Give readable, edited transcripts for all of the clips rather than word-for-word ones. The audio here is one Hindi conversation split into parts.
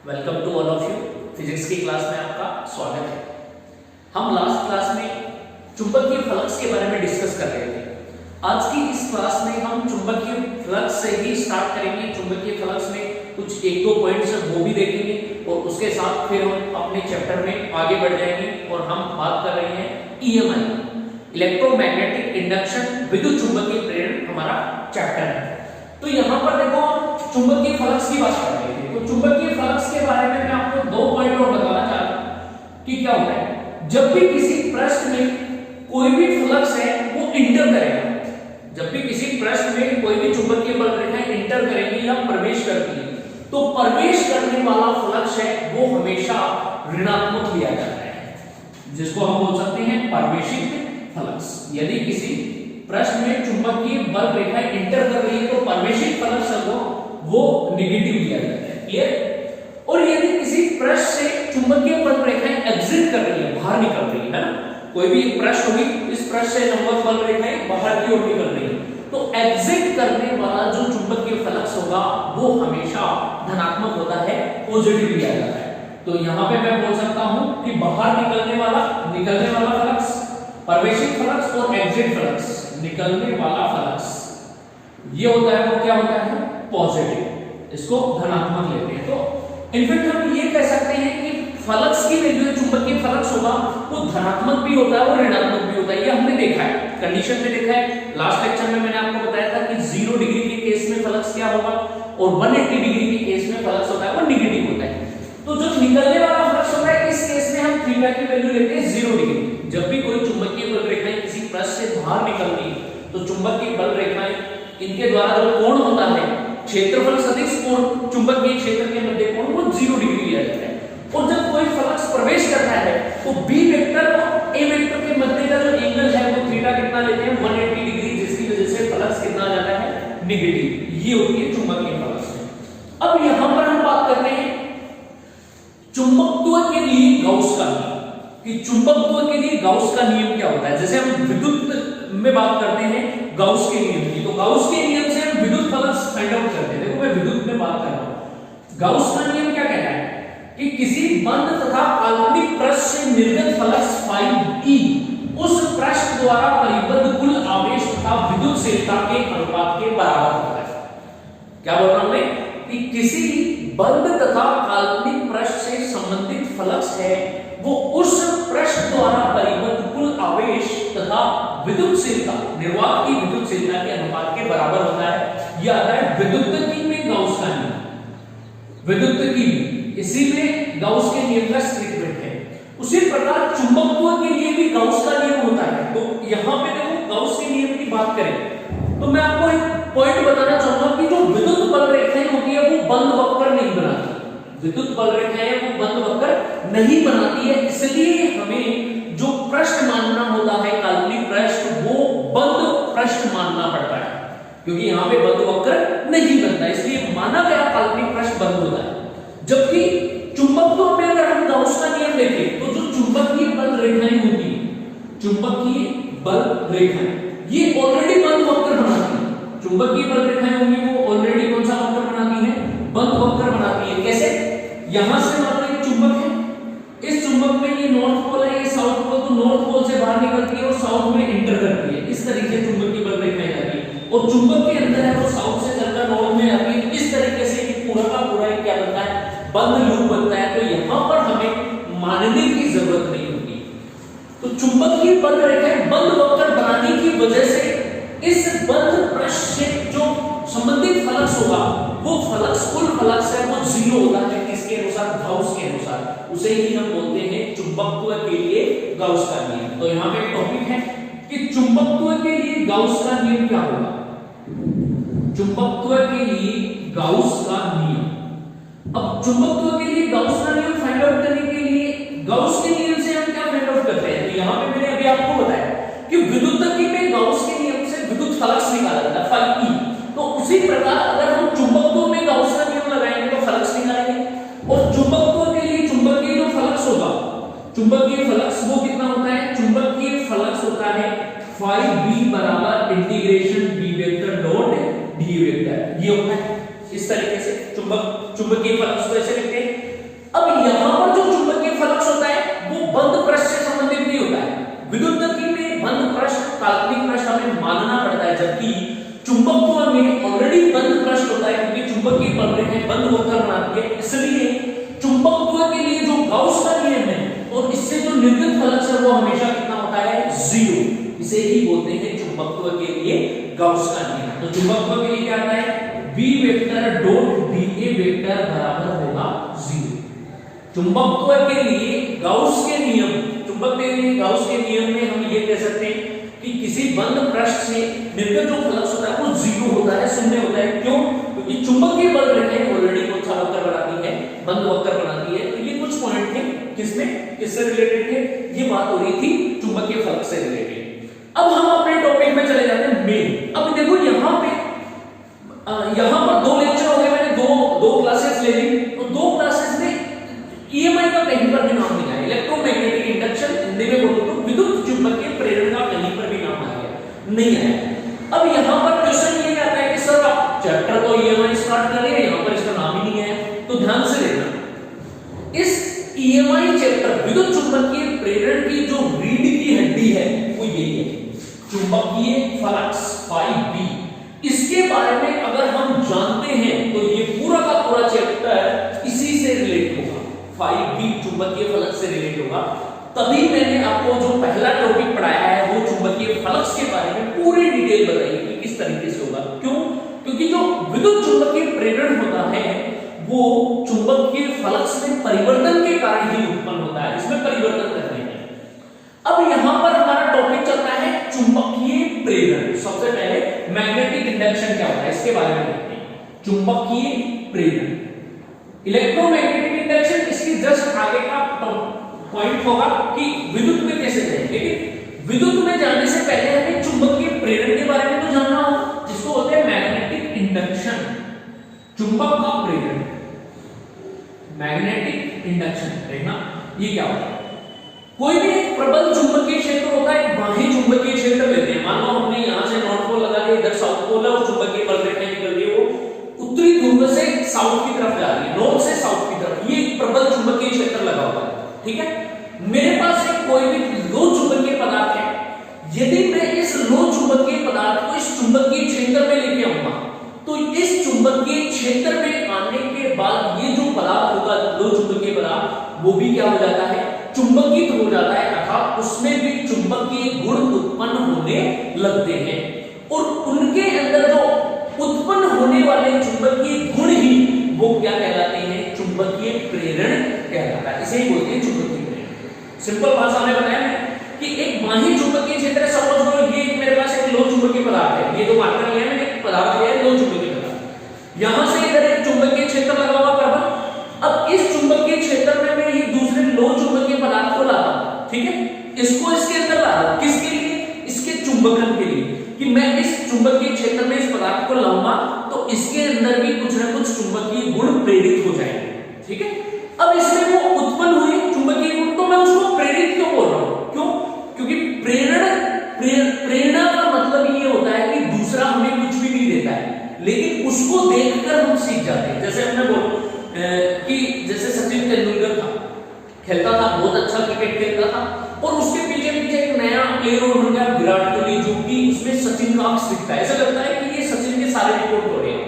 Welcome to all of you. Physics की क्लास में आपका स्वागत है। हम लास्ट क्लास में चुंबकीय फ्लक्स के बारे में डिस्कस कर रहे थे। आज की इस क्लास में हम चुंबकीय फ्लक्स से ही स्टार्ट करेंगे। चुंबकीय फ्लक्स में कुछ एक दो पॉइंट्स वो भी देखेंगे और उसके साथ फिर हम अपने चैप्टर में आगे बढ़ जाएंगे और हम बात कर रहे हैं ईएमआई, इलेक्ट्रोमैग्नेटिक इंडक्शन विद्युत चुंबकीय प्रेरण हमारा चैप्टर है। तो यहाँ पर देखो हम चुंबकीय फ्लक्स की बात कर रहे थे। तो चुंबकीय फ्लक्स के बारे में मैं आपको दो पॉइंट और बताना चाह रहा हूं कि क्या होता है जब भी किसी पृष्ठ में कोई भी फ्लक्स है वो इंटर करेगा। जब भी किसी पृष्ठ में कोई भी चुंबकीय बल रेखाएं इंटर करेंगी या प्रवेश करती है तो प्रवेश करने वाला फ्लक्स है वो हमेशा ऋणात्मक लिया जाता है, जिसको हम बोल सकते हैं प्रवेशित फ्लक्स। यदि किसी पृष्ठ में चुंबकीय बल रेखाएं इंटर कर रही है तो प्रवेशित फ्लक्स वो नेगेटिव लिया जाता है। क्लियर? और यदि किसी पृष्ठ से चुंबकीय बल रेखाएं एग्जिट कर रही है, बाहर निकल रही है ना, कोई भी एक पृष्ठ होगी, इस पृष्ठ से चुंबकीय बल रेखाएं बाहर की ओर निकल रही है तो एग्जिट करने वाला जो चुंबकीय फ्लक्स होगा वो हमेशा धनात्मक होता है, पॉजिटिव लिया जाता है। तो यहां पे मैं बोल सकता हूं कि बाहर निकलने वाला फ्लक्स, प्रवेशित फ्लक्स और एग्जिट फ्लक्स, निकलने वाला फ्लक्स ये होता है वो क्या होता है पॉजिटिव, इसको धनात्मक लेते हैं। तो इनफैक्ट हम ये कह सकते हैं कि फ्लक्स की वैल्यू चुंबकीय फ्लक्स होगा वो धनात्मक भी होता है और ऋणात्मक भी होता है। ये हमने देखा है, कंडीशन में देखा है। लास्ट लेक्चर में मैंने आपको बताया था कि 0 डिग्री के केस में फ्लक्स क्या होगा और 180 डिग्री के केस में फ्लक्स होता है वो नेगेटिव होता है। तो जो निकलने वाला फ्लक्स होता है इस केस में हम थीटा की वैल्यू लेते हैं 0 डिग्री। जब भी कोई चुंबकीय बल रेखाएं किसी पृष्ठ से बाहर निकलती है तो चुंबकीय बल रेखाएं इनके द्वारा जो कोण होता है क्षेत्रफल सदिश कोण, चुंबकीय क्षेत्र के मध्य कोण वो 0 डिग्री लिया जाता है। और जब कोई फ्लक्स प्रवेश करता है तो बी वेक्टर और ए वेक्टर के मध्य का जो एंगल है वो थीटा कितना लेते हैं 180 डिग्री, जिसकी वजह से फ्लक्स कितना आ जाता है नेगेटिव। ये होती है चुंबकीय फ्लक्स। अब यहां पर हम बात करते हैं चुंबकत्व के लिए गाउस का नियम, कि चुंबकत्व के लिए गाउस का नियम क्या होता है। जैसे हम विद्युत में बात करते हैं गाउस के नियम की, तो गाउस के नियम से हम विद्युत फ्लक्स फाइंड आउट करते हैं। देखो मैं विद्युत में बात कर रहा हूं। गाउस का नियम क्या कहता है कि किसी बंद तथा काल्पनिक पृष्ठ से निर्गत फ्लक्स phi e उस पृष्ठ द्वारा परिबद्ध कुल आवेश तथा विद्युतशीलता के अनुपात के बराबर होता है। क्या बोल रहा हूं मैं कि किसी बंद तथा काल्पनिक पृष्ठ से संबंधित फ्लक्स है वो उस पृष्ठ द्वारा परिबद्ध कुल आवेश तथा विद्युतशीलता, निर्वात की विद्युतशीलता के अनुपात के बराबर होता है। यह आता है विद्युतकी में गाउस का नियम। विद्युतकी में इसी में गाउस के नियम का स्टेटमेंट है। उसी प्रकार चुंबकत्व के लिए भी गाउस का नियम होता है। तो यहां पे देखो गाउस के नियम की बात करें तो मैं आपको एक पॉइंट बताना चाहूंगा कि जो विद्युत बल रेखाएं होती है वो बंद वक्र नहीं बनाती। विद्युत बल रेखाएं वो बंद वक्र नहीं बनाती है, इसलिए हमें जो पृष्ठ मानना होता है काल्पनिक पृष्ठ वो बंद पृष्ठ मानना पड़ता है, क्योंकि यहाँ पे बंद वक्र नहीं बनता, इसलिए माना गया काल्पनिक पृष्ठ बंद होता है। जबकि चुंबकत्व में अगर हम गाउस का नियम देखें तो जो चुंबकीय बल रेखाएं होती है, चुंबकीय बल रेखाएं ये ऑलरेडी बंद वक्र बनाती है। चुंबकीय बल रेखाएं होंगी वो ऑलरेडी कौन सा वक्र बनाती है, बंद वक्र बनाती है। कैसे? यहां से मान लो एक चुंबक है, इस चुंबक में ये नॉर्थ पोल है, ये साउथ पोल, तो नॉर्थ पोल से बाहर निकलती है और साउथ में एंटर करती है। इस तरीके से चुंबकीय बल रेखाएं जाती है और चुंबक के अंदर है वो साउथ से चलकर नॉर्थ में आती है। इस तरीके से पूरा का पूरा क्या बनता है, बंद लूप बनता है। तो यहां पर हमें मानने की जरूरत नहीं होती। तो चुंबकीय बल रेखाएं बंद वक्र बनाने की वजह से इस बंद पृष्ठ से जो संबंधित फ्लक्स होगा वो फ्लक्स, कुल फ्लक्स है वो 0 होता है। किसके अनुसार? गाउस के अनुसार। उसे ही हम बोलते हैं चुंबकत्व के लिए गाउस का नियम। तो यहां पे टॉपिक है कि चुंबकत्व के लिए गाउस का नियम क्या होगा। चुंबकत्व के लिए गाउस का नियम। अब चुंबकत्व के लिए गाउस का नियम फाइंड आउट करने के लिए गाउस के नियम से हम क्या फाइंड आउट करते हैं। तो यहां पे मैंने अभी आपको बताया कि विद्युतकी में गाउस के नियम से विद्युत फ्लक्स निकाला जाता है phi e। तो उसी प्रकार अगर हम चुंबकत्व में गाउस का नियम लगाएंगे तो फ्लक्स निकालेंगे। और चुंबकत्व के लिए चुंबकीय जो फ्लक्स होगा, चुंबकीय फ्लक्स वो कितना होता है, चुंबकीय फ्लक्स होता है phi b बराबर integration b vector dot d vector. ये होता है इस तरीके से चुंबकीय फ्लक्स को ऐसे लिखते हैं अब यहां पर जो चुंबकीय फ्लक्स होता है वो बंद पृष्ठ से संबंधित नहीं होता है। विद्युतकी में बंद पृष्ठ काल्पनिक पृष्ठ हमें मानना पड़ता है, जबकि चुंबकत्व में ऑलरेडी बंद पृष्ठ होता है, क्योंकि चुंबकीय प्रवृत्ति बंद होकर बनाती है। इसलिए चुंबकत्व के लिए जो गाउस का नियम है और इससे जो निर्गत फ्लक्स है वो हमेशा कितना होता है, 0। इसे ही बोलते हैं चुंबकत्व के लिए गाउस का नियम। तो चुंबकत्व के लिए क्या आता है, B vector dot BA vector बराबर होगा 0। चुंबकत्व के लिए गाउस के नियम, चुंबक के लिए गाउस के नियम में हम ये कह सकते हैं कि किसी बंद पृष्ठ से निर्गत जो फ्लक्स होता है वो 0 होता है, शून्य होता है। क्यों? क्योंकि चुंबकीय बल रेखाएं ऑलरेडी कौन सा वक्र बनाती है, बंद वक्र बनाती है। तो ये कुछ पॉइंट थे किसमें, किससे रिलेटेड थे, ये बात हो रही थी चुंबकीय फ्लक्स से रिलेटेड। अब हम अपने टॉपिक में चले जाते हैं मेन। अब देखो यहाँ पर 2 लेक्चर हो गए, मैंने दो क्लासेस ले ली। तो 2 क्लासेस में ईएमआई का कहीं पर भी नाम नहीं आया, इलेक्ट्रोमैग्नेटिक इंडक्शन, हिंदी में बोलो तो विद्युत चुंबकीय प्रेरण का कहीं पर भी नाम आया नहीं आया। अब यहाँ पर क्वेश्चन ये आता है कि सर आप चैप्टर तो ईएमआई स्टार्ट कर रहे हैं, यहाँ पर इसका नाम ही नहीं है। तो ध्यान से देखना, इस ईएमआई चैप्टर विद्युत चुंबकीय प्रेरण की जो रीढ़ की हड्डी है वो यही है, चुंबकीय फ्लक्स 5B। इसके बारे में अगर हम जानते हैं तो ये पूरा का पूरा चैप्टर इसी से रिलेट होगा, 5B चुंबकीय फ्लक्स से रिलेट होगा। तभी मैंने आपको जो पहला टॉपिक पढ़ाया है वो चुंबकीय फ्लक्स के बारे में पूरी डिटेल बताई कि किस तरीके से होगा। क्यों? क्योंकि जो विद्युत चुंबकीय प्रेरण होता है वो चुंबकीय फ्लक्स में परिवर्तन के कारण ही उत्पन्न होता है, इसमें परिवर्तन करते हैं। अब यहां पर हमारा टॉपिक चलता है चुंबकीय प्रेरण। सबसे पहले मैग्नेटिक इंडक्शन क्या होता है इसके बारे में देखते हैं। चुंबकीय प्रेरण, इलेक्ट्रोमैग्नेटिक इंडक्शन इसकी जस्ट आगे का पॉइंट होगा कि विद्युत में कैसे जाएंगे। लेकिन विद्युत में जाने से पहले हमें चुंबकीय प्रेरण के बारे में तो जानना होगा, जिसको बोलते हैं मैग्नेटिक इंडक्शन, चुंबक का प्रेरण, मैग्नेटिक इंडक्शन। देखना ये क्या होता है, कोई भी एक प्रबल चुंबकीय क्षेत्र होता है, बाह्य चुंबकीय क्षेत्र लेते हैं। मान लो हमने यहां से नॉर्थ पोल लगा दिया, इधर साउथ पोल है और चुंबकीय बल रेखाएं निकल रही है, वो उत्तरी ध्रुव से साउथ की तरफ जा रही है, नॉर्थ से साउथ की तरफ। ये एक प्रबल चुंबकीय क्षेत्र लगा हुआ है, ठीक है। मेरे पास एक कोई भी लो चुंबकीय पदार्थ है, यदि मैं इस लो चुंबकीय पदार्थ को इस चुंबकीय क्षेत्र में लेके आऊंगा तो इस चुंबकीय क्षेत्र में आने के बाद ये जो पदार्थ होगा, लो चुंबकीय पदार्थ, वो भी क्या हो जाता है, चुंबकित हो जाता है, अर्थात उसमें भी चुंबकीय गुण उत्पन्न होने लगते हैं। और उनके अंदर जो उत्पन्न होने वाले चुंबकीय गुण ही वो क्या कहलाते हैं, चुंबकीय प्रेरण कहलाता है। इसे ही बोलते हैं चुंबकीय प्रेरण। सिंपल भाषा में बताया कि एक बाह्य चुंबकीय क्षेत्र, सपोज करो ये मेरे पास एक लो चुंबकीय पदार्थ है, ये जो मार्कर लिया है मैंने, एक पदार्थ लिया है लो चुंबकीय पदार्थ, यहां से इधर एक चुंबकीय क्षेत्र लगा हुआ प्रबल। अब इस चुंबकीय क्षेत्र में मैं ये दूसरे लो चुंबकीय पदार्थ को लाता हूं, ठीक है, इसको इसके अंदर ला रहा हूं, किसके लिए, इसके चुंबकन के लिए, कि मैं इस चुंबकीय क्षेत्र में इस पदार्थ को लाऊंगा तो इसके अंदर भी कुछ ना कुछ चुंबकीय गुण प्रेरित हो जाएंगे, ठीक है। अब इसमें वो उत्पन्न हुए चुंबकीय गुण, तो मैं उसको प्रेरित क्यों बोल रहा हूं, क्यों? क्योंकि प्रेरणा का मतलब ये होता है कि दूसरा हमें कुछ भी नहीं देता है, लेकिन उसको देखकर हम सीख जाते हैं। जैसे हमने बोला कि जैसे सचिन तेंदुलकर था, खेलता था, बहुत अच्छा क्रिकेट खेलता था, और उसके पीछे पीछे एक नया प्लेयर हो गया विराट कोहली, जो कि उसमें सचिन का अंश दिखता है, ऐसा लगता है कि ये सचिन के सारे रिकॉर्ड तोड़ेगा,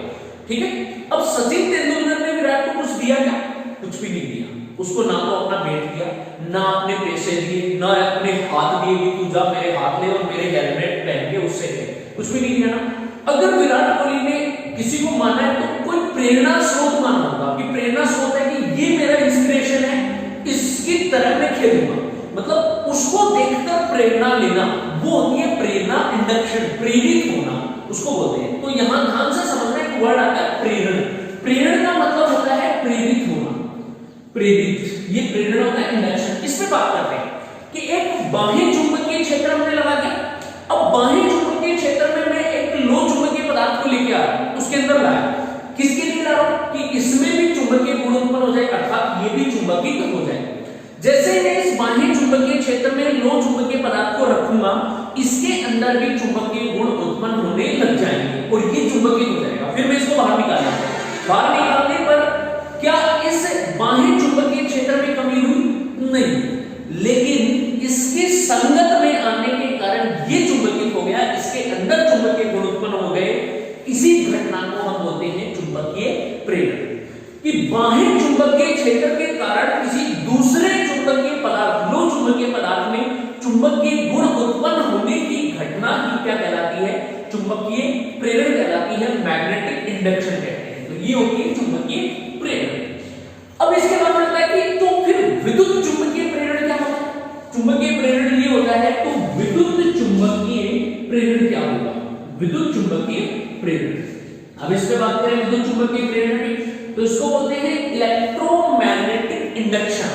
ठीक है। अब सचिन तेंदुलकर ने विराट को कुछ दिया क्या? कुछ भी नहीं दिया। उसको ना तो अपना बैट दिया, ना अपने पैसे दिए, ना अपने हाथ दिए कि तू जा मेरे हाथ ले और मेरे हेलमेट पहन के उससे ले, कुछ भी नहीं दिया ना। अगर विराट कोहली ने किसी को माना है तो कोई प्रेरणा स्रोत माना होगा, कि प्रेरणा स्रोत है कि ये मेरा इंस्पिरेशन है, इसकी तरह मैं खेलूंगा, मतलब उसको देखकर प्रेरणा लेना, वो होती है प्रेरणा इंडक्शन, प्रेरित होना उसको बोलते हैं। तो यहां ध्यान से समझना एक वर्ड आता है प्रेरण। प्रेरण का मतलब होता है प्रेरित होना, प्रेरित, ये प्रेरण होता है इंडक्शन। इसमें बात करते हैं कि एक बाह्य चुंबकीय क्षेत्र हमने लगा दिया। अब बाह्य चुंबकीय क्षेत्र में मैं एक लो चुंबकीय पदार्थ को लेके आ रहा हूं, उसके अंदर लाया, किसके लिए ला रहा हूं, कि इसमें भी चुंबकीय गुण उत्पन्न हो जाए, अर्थात ये भी चुंबकित हो जाए। जैसे मैं इस बाह्य चुंबकीय क्षेत्र में लो चुंबकीय पदार्थ को रखूंगा, इसके अंदर भी चुंबकीय गुण उत्पन्न होने लग जाएंगे और ये चुंबकित हो जाएगा। फिर मैं इसको बाहर निकालूंगा, बाहर निकालने पर क्या इस बाह्य चुंबकीय नहीं, लेकिन इसके संगत में आने के कारण ये चुंबकित हो गया, इसके अंदर चुंबकीय गुण उत्पन्न हो गए। इसी घटना को हम बोलते हैं चुंबकीय प्रेरण। कि बाह्य चुंबकीय क्षेत्र के कारण किसी दूसरे चुंबकीय पदार्थ, लो चुंबकीय पदार्थ में चुंबकीय गुण उत्पन्न होने की घटना ही क्या कहलाती है? चुंबकीय प्रेरण कहलाती है, मैग्नेटिक इंडक्शन कहते हैं। तो ये होती है चुंबकीय प्रेरण। अब इसके बाद आता है कि तो फिर विद्युत चुंबकीय प्रेरण क्या होता है? चुंबकीय प्रेरण ये होता है, तो विद्युत चुंबकीय प्रेरण क्या होगा? विद्युत चुंबकीय प्रेरण। अब इस पे बात करें विद्युत चुंबकीय प्रेरण की, तो इसको बोलते हैं इलेक्ट्रोमैग्नेटिक इंडक्शन।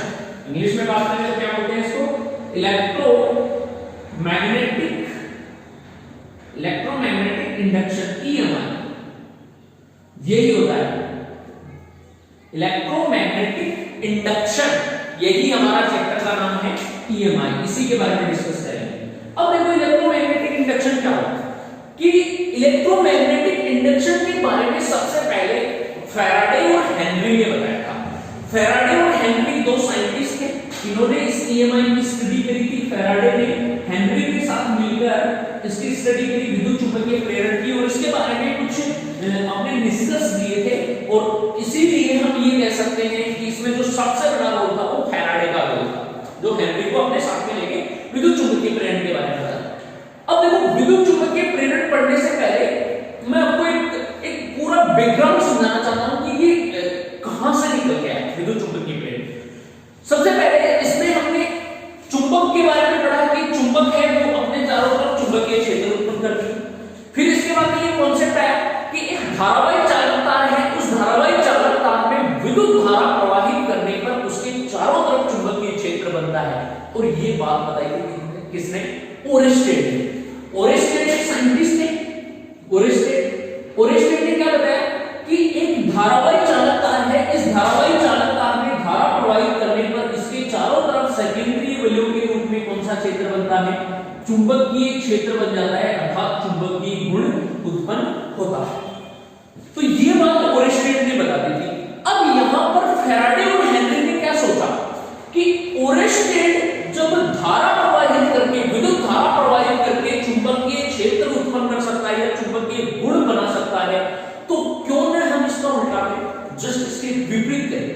इंग्लिश में बात करें तो क्या बोलते हैं इसको? Electromagnetic induction, EMI। यही होता है इलेक्ट्रोमैग्नेटिक इंडक्शन, यही हमारा चैप्टर का नाम है EMI। इसी के बारे में डिस्कस करेंगे। अब देखो इलेक्ट्रोमैग्नेटिक इंडक्शन क्या होता है? कि इलेक्ट्रोमैग्नेटिक इंडक्शन के बारे में सबसे पहले फैराडे और हेनरी ने बताया था। फैराडे और हेनरी दो साइंटिस्ट थे, इन्होंने इस EMI की स्टडी करी थी। फैराडे ने हेनरी के साथ मिलकर इसकी स्टडी करी, विद्युत चुंबकीय प्रेरण की, और इसके बारे में कुछ अपने निष्कर्ष दिए थे। और इसीलिए हम ये कह सकते हैं कि इसमें जो सबसे बड़ा रोल था वो फैराडे का रोल था, जो हेनरी को अपने साथ में लेके विद्युत चुंबकीय प्रेरण के बारे में बताया। अब देखो विद्युत चुंबकीय प्रेरण पढ़ने से पहले मैं आपको एक पूरा बैकग्राउंड समझाना चाहता हूं कि ये कहां से निकल गया है विद्युत चुंबकीय प्रेरण। सबसे पहले इसमें हमने चुंबक के बारे में पढ़ा कि चुंबक है वो अपने चारों तरफ चुंबकीय क्षेत्र उत्पन्न करती है। फिर इसके बाद ये कॉन्सेप्ट आया कि एक धारावाही चालक तार है, उस धारावाही चालक तार में विद्युत धारा प्रवाहित करने पर उसके चारों तरफ चुंबकीय क्षेत्र बनता है। और ये बात बताई थी किसने? ओरेस्टेड ने। ओरेस्टेड एक साइंटिस्ट थे। ओरेस्टेड ने क्या बताया कि एक धारावाही चालक तार है, इस धारावाही चालक तार में धारा प्रवाहित करने पर इसके चारों तरफ सेकेंडरी वैल्यू के रूप में कौन सा क्षेत्र बनता है? चुंबकीय क्षेत्र बन जाता है, अर्थात चुंबकीय गुण उत्पन्न होता है। तो ये बात ओरेस्टेड ने बता दी थी। अब यहां पर फैराडे और हेनरी ने क्या सोचा कि ओरेस्टेड जब धारा प्रवाहित करके, विद्युत धारा प्रवाहित करके चुंबकीय क्षेत्र उत्पन्न कर सकता है या चुंबकीय गुण बना सकता है, तो क्यों न हम इसका उल्टा करें, जस्ट इसके विपरीत करें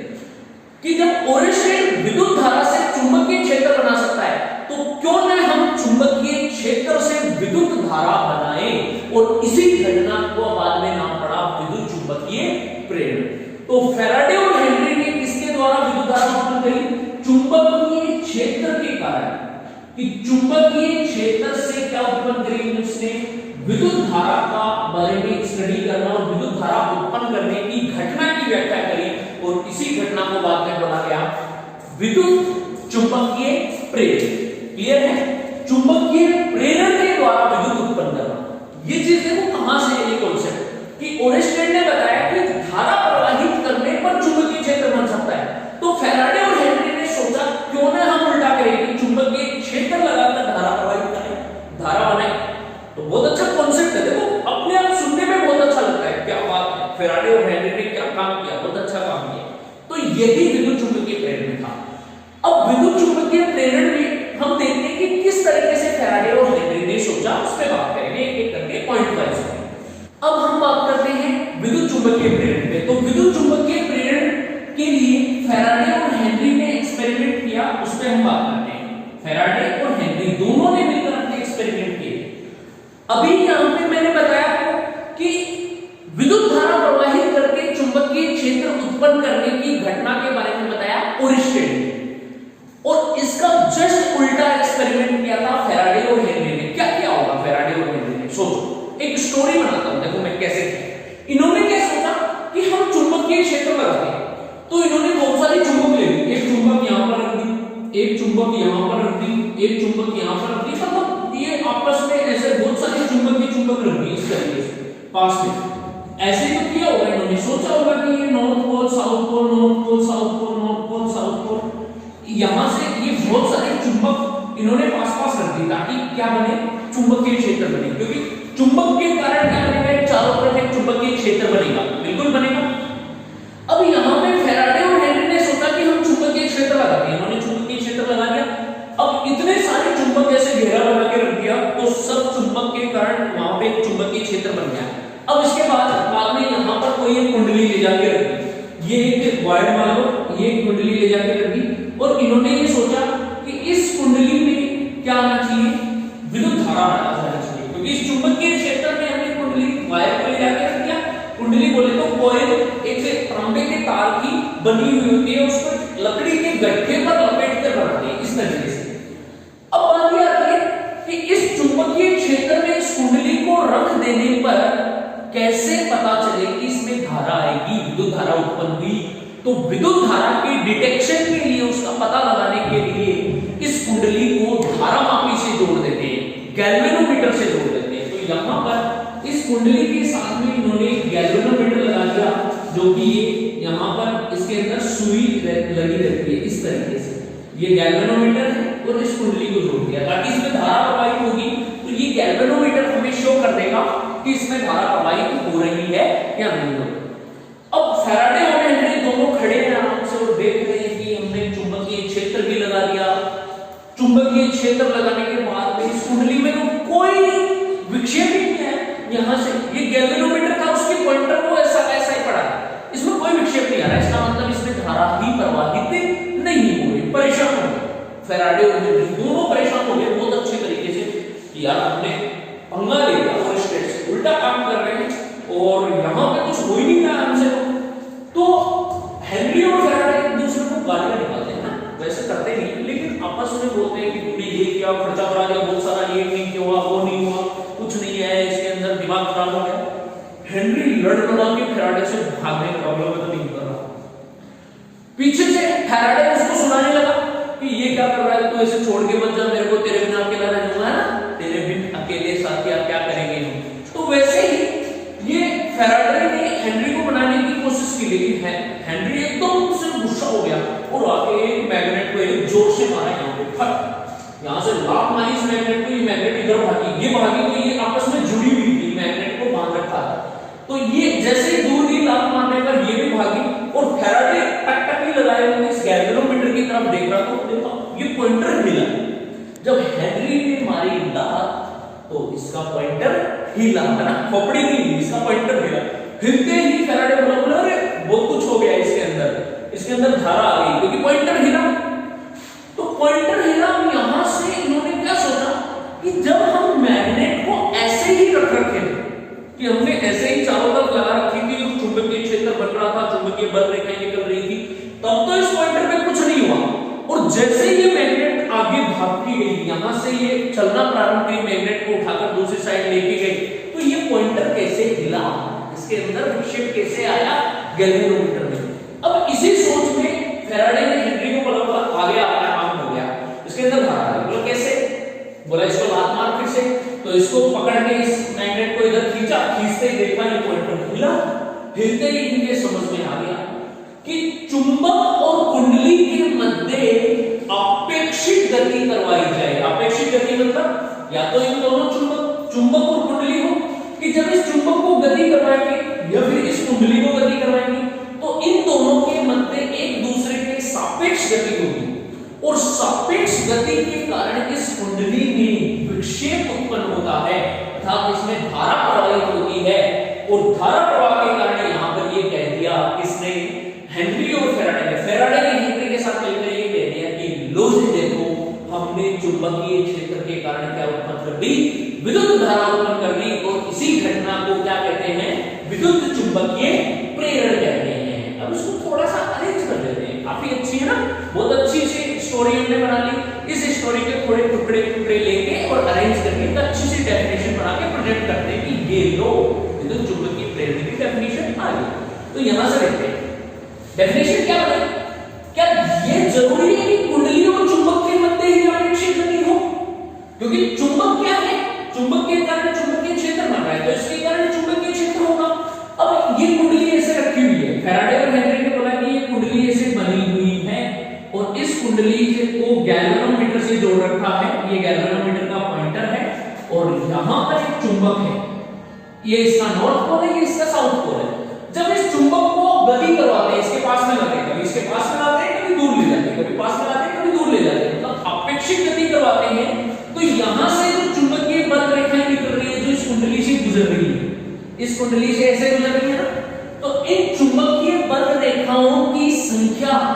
कि जब ओरेस्टेड विद्युत धारा से चुंबकीय क्षेत्र बना सकता है, तो क्यों न हम चुंबकीय क्षेत्र से विद्युत धारा बनाएं। और इसी घटना को बाद में नाम पड़ा विद्युत चुंबकीय प्रेरण। तो फैराडे और हेनरी ने किसके द्वारा विद्युत धारा उत्पन्न करी? चुंबकीय क्षेत्र के कारण। कि चुंबकीय क्षेत्र से क्या उत्पन्न करी उसने? विद्युत धारा का बारे में स्टडी करना और विद्युत धारा उत्पन्न करने की घटना की व्याख्या करी। और इसी घटना को बाद में बोला गया विद्युत चुंबकीय प्रेरण। क्लियर है? चुंबकीय प्रेरण के द्वारा विद्युत उत्पन्न करना, ये चीज देखो कहां से है ये कॉन्सेप्ट कि ओरेस्टेड ने बताया कि धारा प्रवाहित करने पर चुंबकीय क्षेत्र बन सकता है। तो फैराडे और हेनरी ने सोचा क्यों ना हम उल्टा करें कि चुंबकीय क्षेत्र लगाकर धारा प्रवाहित करें, धारा बनाए। तो बहुत अच्छा कॉन्सेप्ट है, देखो अपने आप सुनने में बहुत अच्छा लगता है, क्या बात है, फैराडे और हेनरी ने क्या काम किया, बहुत अच्छा काम किया। तो यही विद्युत चुंबकीय प्रेरण था। अब विद्युत चुंबकीय प्रेरण में हम देखते हैं कि किस तरीके से फैराडे और हेनरी ने सोचा, उस पर बात करेंगे एक करके पॉइंट वाइज। अब हम बात करते हैं विद्युत चुंबकीय प्रेरण पे। तो विद्युत चुंबकीय प्रेरण के लिए फैराडे और हेनरी ने एक्सपेरिमेंट किया, उस पर हम बात करते हैं। फैराडे और हेनरी दोनों ने मिलकर अपने एक्सपेरिमेंट किए। अभी यहां पे मैंने बताया आपको कि विद्युत धारा प्रवाहित करके चुंबकीय क्षेत्र उत्पन्न करने की घटना के बारे में बताया ओरेस्टेड ने, और इसका जस्ट उल्टा एक्सपेरिमेंट किया था फैराडे और हेनरी ने। क्या किया होगा फैराडे और हेनरी ने? सोचो, एक स्टोरी बनाता हूं, देखो मैं कैसे किया। इन्होंने क्या सोचा कि हम चुंबकीय क्षेत्र लगाते हैं, तो इन्होंने बहुत सारी चुंबक ले ली। एक चुंबक यहां पर रख दी, एक चुंबक यहां पर रख दी, एक चुंबक यहां पर रख दी, मतलब ये आपस में ऐसे बहुत सारे चुंबक रख दी इस तरीके से पास में। ऐसे तो किया होगा इन्होंने, सोचा होगा कि ये north pole south pole, north pole south pole, north pole south pole, यहां से ये बहुत सारे चुंबक इन्होंने पास रख दी ताकि क्या बने? चुंबकीय क्षेत्र बने। क्योंकि चुंबक के कारण क्या बनेगा? चारों तरफ एक चुंबकीय क्षेत्र बनेगा, बिल्कुल बनेगा। अब यहां पे फैराडे और हेनरी ने सोचा कि हम चुंबकीय क्षेत्र लगाते हैं। इन्होंने चुंबकीय क्षेत्र वायर मान लो ये कुंडली ले जाके रख दी और इन्होंने ये सोचा कि इस कुंडली में क्या आना चाहिए, विद्युत धारा आना चाहिए, क्योंकि इस चुंबकीय क्षेत्र में हमने कुंडली वायर को ले जाके रख दिया। कुंडली बोले तो कॉइल एक तांबे के तार की बनी हुई होती है, उसको लकड़ी के गट्ठे पर लपेट कर बनाते हैं इस तरीके से। अब बात यह आती है कि इस चुंबकीय क्षेत्र में इस कुंडली को रख देने पर कैसे पता चले कि इसमें धारा आएगी, विद्युत धारा उत्पन्न हुई। तो विद्युत धारा के डिटेक्शन के लिए, उसका पता लगाने के लिए इस कुंडली को धारामापी से जोड़ देते हैं, गैल्वेनोमीटर से जोड़ देते हैं। तो यहां पर इस कुंडली के साथ में इन्होंने गैल्वेनोमीटर लगा दिया, जो कि यहां पर इसके अंदर सुई लगी रहती है इस तरीके से। ये गैल्वेनोमीटर है और इस कुंडली को जोड़ दिया ताकि इसमें धारा प्रवाहित होगी। तो ये गैल्वेनोमीटर हमें शो कर देगा कि इसमें धारा प्रवाहित हो रही है या नहीं हो रही। अब फैराडे और हेनरी दोनों खड़े हैं आराम से और देख रहे हैं कि हमने चुंबकीय क्षेत्र भी लगा दिया। चुंबकीय क्षेत्र लगाने के बाद में इस कुंडली में तो कोई विक्षेप ही नहीं है। यहां से ये गैल्वेनोमीटर था, उसके पॉइंटर को ऐसा ही पड़ा है, इसमें कोई विक्षेप नहीं आ रहा। इसका मतलब इसमें धारा ही प्रवाहित नहीं हो रही। परेशान हो गए फैराडे और हेनरी, दोनों परेशान हो गए बहुत अच्छे तरीके से कि यार हमने पंगा ले लिया और स्टेट उल्टा काम कर रहे हैं और यहां पे कुछ हो ही नहीं रहा हमसे। तो हेनरी और फैराडे एक दूसरे को गालियां निकालते हैं ना, वैसे करते नहीं, लेकिन आपस में बोलते हैं कि तुमने ये किया, खर्चा बढ़ा दिया बहुत सारा, ये नहीं किया, वो नहीं हुआ, कुछ नहीं है इसके अंदर, दिमाग खराब हो गया। हेनरी लड़-लड़ा के फैराडे से भागने का प्रॉब्लम तो नहीं कर रहा, पीछे से फैराडे उसको सुनाने लगा कि ये क्या कर रहा है, तू ऐसे छोड़ के मत जा मेरे को, तेरे बिना अकेला रह जाऊंगा ना, तेरे बिन अकेले साथिया क्या करेंगे हम। तो वैसे ही ये फैराडे ने हेनरी को बनाने की कोशिश की, लेकिन हेनरी एकदम से गुस्सा हो गया और आके एक मैग्नेट को एक जोर से मारा यहाँ पे, फट, यहाँ से लात मारी इस मैग्नेट को। ये मैग्नेट इधर भागी, ये भागी, तो ये आपस में जुड़ी हुई थी, मैग्नेट को बांध रखा था। तो ये जैसे ही दूर की लात मारने पर ये भी भागी और फैराडे टक लगाए हुए इस गैल्वेनोमीटर की तरफ देख रहा था, देखा ये पॉइंटर हिला। जब हेनरी ने मारी लात तो इसका पॉइंटर हिला, है ना, खोपड़ी नहीं हिली, इसका पॉइंटर हिला। हिलते ही फैराडे बोला अरे बहुत कुछ हो गया इसके अंदर धारा आ गई, क्योंकि पॉइंटर हिला। तो पॉइंटर हिला, यहां से इन्होंने क्या सोचा कि जब हम मैग्नेट को ऐसे ही रख रखे थे कि हमने ऐसे ही चारों तरफ लगा रखी थी और चुंबकीय क्षेत्र बन रहा था, चुंबकीय बल रेखाएं निकल रही थी, तब तो इस पॉइंटर पे कुछ नहीं हुआ। और जैसे ये मैग्नेट आगे भागती गई, यहां से ये चलना प्रारंभ की, मैग्नेट को उठाकर दूसरी साइड लेके गई, तो ये पॉइंटर कैसे हिला, इसके अंदर विक्षेप कैसे आया गैल्वेनोमीटर में। अब इसी सोच में फैराडे ने हेनरी को बोला आ गया, अपना काम हो गया, इसके अंदर धारा आ गई। बोला कैसे, बोला इसको लात मार फिर से। तो इसको पकड़ के इस मैग्नेट को इधर खींचा, खींचते ही देखा ये पॉइंटर हिला। हिलते ही इनके समझ में आ गया कि चुंबक और कुंडली के मध्य अपेक्षित गति करवाई जाए। अपेक्षित गति मतलब या तो इन दोनों चुंबक और कुंडली हो, कि जब इस चुंबक को गति करवाएंगे या फिर इस कुंडली को गति करवाएंगे तो इन दोनों के मध्य एक दूसरे के सापेक्ष गति होगी और सापेक्ष गति के कारण इस कुंडली में विक्षेप उत्पन्न होता है, अर्थात इसमें धारा प्रवाहित होती है। और धारा प्रवाह के कारण यहां पर ये कह दिया किसने, हेनरी और फैराडे ने हेनरी के साथ मिलकर ये कह दिया कि लो जी देखो, हमने चुंबकीय क्षेत्र के कारण क्या उत्पन्न कर दी, विद्युत धारा उत्पन्न कर दी। और इसी घटना को क्या कहते हैं, विद्युत चुंबकीय प्रेरण कहते हैं। अब इसको थोड़ा सा अरेंज कर देते हैं, काफी अच्छी है ना, बहुत अच्छी सी स्टोरी हमने बना ली। इस स्टोरी के थोड़े टुकड़े लेके और अरेंज करके अच्छी सी डेफिनेशन बना के प्रेजेंट करते हैं कि ये लो विद्युत चुंबकीय प्रेरण की डेफिनेशन आ गई। तो यहां से देखते हैं डेफिनेशन क्या है। क्या ये जरूरी है कि कुंडली और चुंबक के मध्य ही अपेक्षित गति हो, क्योंकि चुंबक क्या है, चुंबक के कारण चुंबकीय क्षेत्र बन रहा है, तो इसके कारण चुंबकीय क्षेत्र होगा। अब ये कुंडली ऐसे रखी हुई है, फैराडे और हेनरी ने बोला कि ये कुंडली ऐसे बनी हुई है और इस कुंडली को गैल्वेनोमीटर से जोड़ रखा है, ये गैल्वेनोमीटर का पॉइंटर है और यहां पर एक चुंबक है, ये इसका नॉर्थ पोल है, ये इसका साउथ पोल है। जब इस चुंबक को गति करवाते हैं, इसके पास में लाते हैं, कभी इसके पास में लाते हैं, कभी दूर ले जाते हैं, कभी पास में लाते हैं, कभी दूर ले जाते हैं, मतलब अपेक्षित गति करवाते हैं। तो यहां से जो चुंबकीय बल रेखाएं निकल रही है, जो इस कुंडली से गुजर रही है, इस कुंडली से ऐसे गुजर रही है ना, तो इन चुंबकीय बल रेखाओं की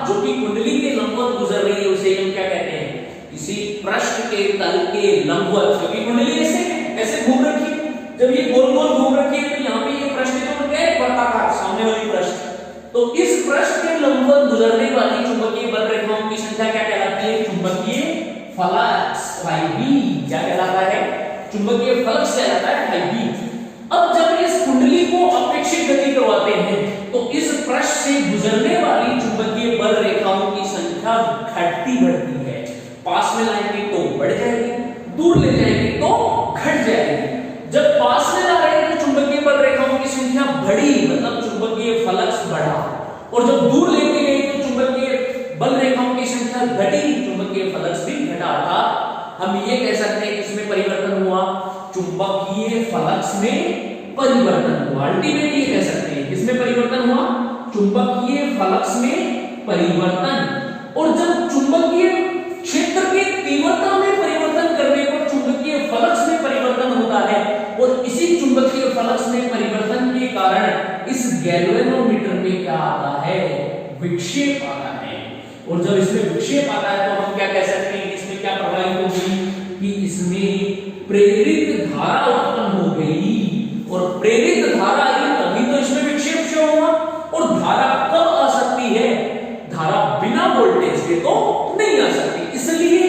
जो कि कुंडली के लंबवत गुजर रही है उसे हम क्या कहते हैं, किसी पृष्ठ के तल के लंबवत, क्योंकि कुंडली ऐसे घूम रखी है, जब ये गोल गोल घूम रखी है तो यहाँ पे ये पृष्ठ तो क्या है, वर्ताकार सामने वाली पृष्ठ, तो इस पृष्ठ के लंबवत गुजरने वाली चुंबकीय बल रेखाओं की संख्या क्या कहलाती है, चुंबकीय फ्लक्स, Φb। क्या कहलाता है, चुंबकीय फ्लक्स कहलाता है Φb। अब जब इस कुंडली को अपेक्षित गति करवाते हैं तो इस पृष्ठ से गुजरने वाली चुंबकीय बल रेखाओं की संख्या घटती बढ़ती है, पास में लाएंगे तो बढ़ जाएगी, दूर ले जाएंगे तो घट जाएगी। जब पास में ला रहे हैं तो चुंबकीय बल रेखाओं की संख्या बढ़ी, मतलब चुंबकीय फ्लक्स बढ़ा, और जब दूर लेके गए तो चुंबकीय बल रेखाओं की संख्या घटी, चुंबकीय फ्लक्स भी घटा था। हम ये कह सकते हैं कि इसमें परिवर्तन हुआ, चुंबकीय फ्लक्स में परिवर्तन हुआ। अल्टीमेटली ये कह सकते हैं किसमें परिवर्तन हुआ, चुंबकीय फ्लक्स में परिवर्तन। और जब चुंबकीय क्षेत्र के तीव्रता में परिवर्तन करने पर चुंबकीय फ्लक्स में परिवर्तन होता है, और इसी चुंबकीय फ्लक्स में परिवर्तन के कारण इस गैल्वेनोमीटर में क्या आता है, विक्षेप आता है। और जब इसमें विक्षेप आता है तो हम क्या कह सकते हैं, इसमें क्या प्रभावित हो गई, कि इसमें प्रेरित धारा उत्पन्न हो गई, और प्रेरित धारा आई तभी तो इसमें विक्षेप से होगा। और धारा कब आ सकती है, धारा बिना वोल्टेज के तो नहीं आ सकती, इसलिए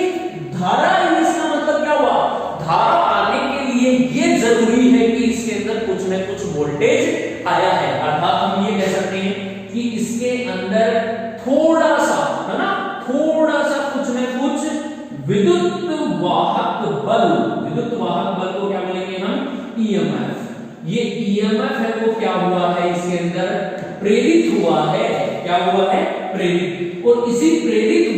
धारा इसका मतलब क्या हुआ, धारा आने के लिए ये जरूरी है कि इसके अंदर कुछ न कुछ वोल्टेज आया है। अर्थात हम ये कह सकते हैं कि इसके अंदर थोड़ा सा, है ना, थोड़ा सा कुछ न कुछ विद्युत वाहक बल, विद्युत वाहक बल को क्या बोलेंगे हम, ईएमएफ। ये ईएमएफ है वो क्या हुआ है, इसके अंदर प्रेरित हुआ है, क्या हुआ है, प्रेरित। और इसी प्रेरित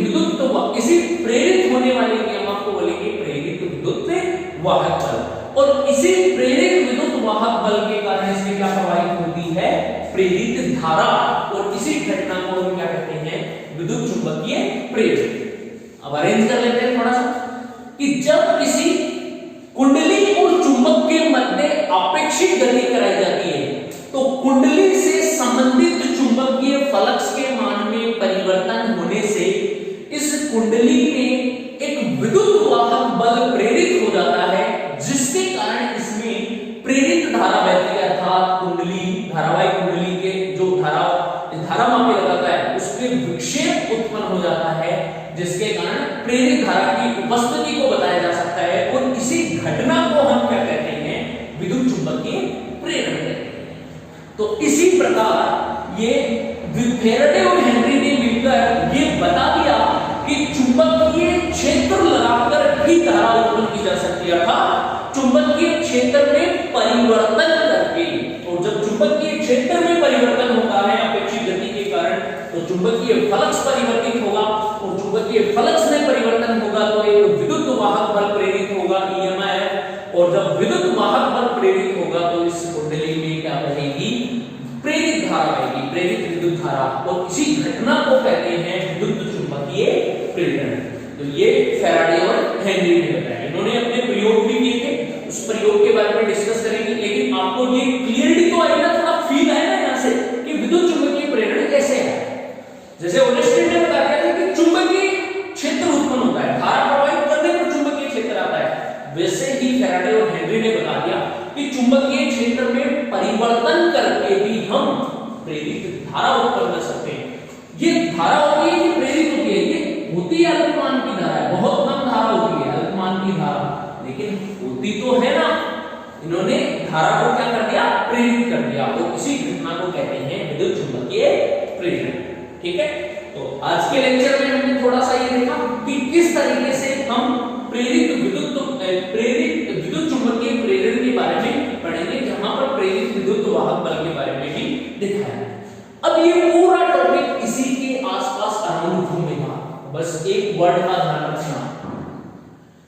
इसी प्रेरित होने वाले ईएमएफ को बोलेंगे प्रेरित विद्युत वाहक बल। और इसी प्रेरित विद्युत वाहक बल के कारण इसमें क्या प्रवाहित होती है, प्रेरित धारा, और इसी घटना को हम क्या कहते हैं, विद्युत चुंबकीय प्रेरण। अब अरेंज कर लेते हैं थोड़ा सा, कि जब किसी कुंडली और चुंबक के मध्य अपेक्षित गति कराई जाती है तो कुंडली से संबंधित चुंबकीय फ्लक्स के मान में परिवर्तन होने से इस कुंडली में एक विद्युत वाहक बल प्रेरित हो जाता है, जिसके कारण इसमें प्रेरित धारा बहती है, अर्थात कुंडली, धारावाहिक कुंडली के जो धारा मापी लगाता है उसके विक्षेप उत्पन्न हो जाता है, जिसके कारण प्रेरित धारा की उपस्थिति को बताया जा सकता है। और इसी घटना को हम क्या कहते हैं, विद्युत चुंबकीय प्रेरण कहते हैं। तो इसी प्रकार ये फैराडे और हेनरी ने मिलकर ये बता दिया कि चुंबकीय क्षेत्र लगाकर भी धारा उत्पन्न की जा सकती है, अर्थात चुंबकीय क्षेत्र में परिवर्तन करके। और जब चुंबकीय क्षेत्र में परिवर्तन होता है अपेक्षित गति के कारण तो चुंबकीय फ्लक्स परिवर्तित होगा, और चुंबकीय फ्लक्स में परिवर्तन होगा तो एक विद्युत वाहक बल प्रेरित होगा, ईएमएफ। और जब विद्युत वाहक बल प्रेरित होगा तो इस कुंडली में क्या बहेगी, प्रेरित धारा बहेगी, प्रेरित विद्युत धारा। और इसी घटना को कहते हैं विद्युत चुंबकीय प्रेरण। तो ये फैराडे और हेनरी ने बताया, इन्होंने अपने प्रयोग भी किए थे, उस प्रयोग के बारे में डिस्कस करेंगे। लेकिन आपको ये क्लियरली तो आएगा, थोड़ा फील आया ना यहाँ से कि विद्युत चुंबकीय प्रेरण कैसे है। जैसे ऑनेस्टीन ने बता दिया था कि चुंबकीय क्षेत्र उत्पन्न होता है, धारा प्रवाहित करने पर चुंबकीय क्षेत्र आता है, वैसे ही फैराडे और हेनरी ने बता दिया कि चुंबकीय क्षेत्र में परिवर्तन करके भी हम प्रेरित धारा उत्पन्न कर सकते हैं। ये धारा होती है, ये प्रेरित होती है, ये होती है अल्पमान की धारा, बहुत कम धारा होती है अल्पमान की धारा, लेकिन होती तो है ना। इन्होंने धारा को क्या कर दिया, प्रेरित कर दिया। तो इसी घटना को कहते हैं विद्युत चुंबकीय प्रेरण। ठीक है, तो आज के लेक्चर में हमने थोड़ा सा ये देखा कि किस तरीके से हम प्रेरित विद्युत चुंबकीय प्रेरण के बारे में पढ़ेंगे, जहां पर प्रेरित विद्युत वाहक बल के बारे में भी दिखाया। अब ये पूरा टॉपिक इसी के आसपास अराउंड घूमेगा, बस एक वर्ड का ध्यान रखना,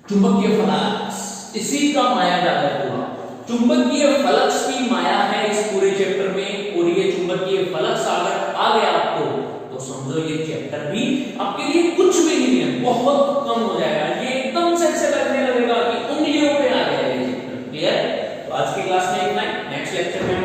चुंबकीय फ्लक्स, इसी का माया जाल है पूरा। चुंबकीय फ्लक्स की माया है इस पूरे चैप्टर में, और ये चुंबकीय फ्लक्स अगर आ गया आपको तो समझो ये चैप्टर भी आपके लिए कुछ भी नहीं है, बहुत कम हो जाएगा। ये एकदम से ऐसे लगने लगेगा कि उंगलियों पे आ गया ये चैप्टर। क्लियर? तो आज की क्लास में इतना ही, नेक्स्ट लेक्चर में हम